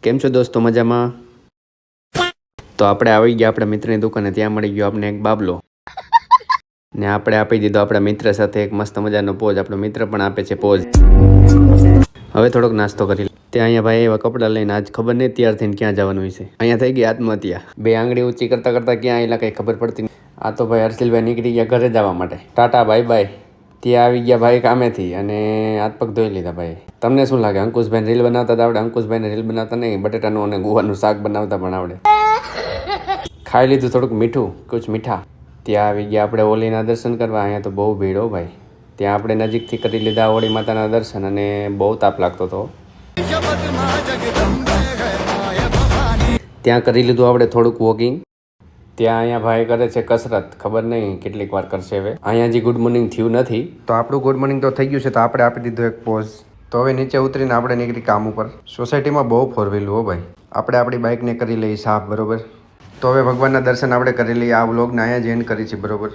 કેમ છો દોસ્તો, મજામાં? તો આપણે આવી ગયા આપણા મિત્રની દુકાને. ત્યાં મળી ગયો આપણે એક બાબલો ને આપણે આપી દીધો આપણા મિત્ર સાથે એક મસ્ત મજાનો પોઝ. આપણો મિત્ર પણ આપે છે પોઝ. હવે થોડોક નાસ્તો કરી લે. ત્યાં અહીંયા ભાઈ એવા કપડાં લઈને આજ ખબર નહીં તૈયાર થઈને ક્યાં જવાનું છે. અહીંયા થઈ ગઈ આત્મહત્યા. બે આંગળી ઊંચી કરતા કરતા ક્યાં આવેલા કંઈ ખબર પડતી નહીં. આ તો ભાઈ હર્ષિલભાઈ નીકળી ગયા ઘરે જવા માટે. Tata bye bye. ત્યાં આવી ગયા ભાઈ કામેથી અને હાથ પગ ધોઈ લીધા ભાઈ. તમને શું લાગે અંકુશભાઈ રીલ બનાવતા આવડે? અંકુશભાઈને રીલ બનાવતા નહીં, બટેટાનું અને ગુવાનું શાક બનાવતા પણ આવડે. ખાઈ લીધું થોડુંક મીઠું, કુછ મીઠા. ત્યાં આવી ગયા આપણે ઓલીના દર્શન કરવા. અહીંયા તો બહુ ભીડ હો ભાઈ. ત્યાં આપણે નજીકથી કરી લીધા ઓળી માતાના દર્શન અને બહુ તાપ લાગતો હતો. ત્યાં કરી લીધું આપણે થોડુંક વોકિંગ. ત્યાં અહીંયા ભાઈ કરે છે કસરત. ખબર નહીં કેટલીક વાર કરશે હવે. અહીંયા હજી ગુડ મોર્નિંગ થયું નથી, તો આપણું ગુડ મોર્નિંગ તો થઈ ગયું છે. તો આપણે આપી દીધું એક પોઝ. તો હવે નીચે ઉતરીને આપણે નીકળી કામ ઉપર. સોસાયટીમાં બહુ ફોર વ્હીલ હો ભાઈ. આપણે આપણી બાઇકને કરી લઈએ સાફ, બરોબર. તો હવે ભગવાનના દર્શન આપણે કરી લઈએ. આ વ્લોગને અહીંયા જ એન્ડ કરી છે, બરોબર.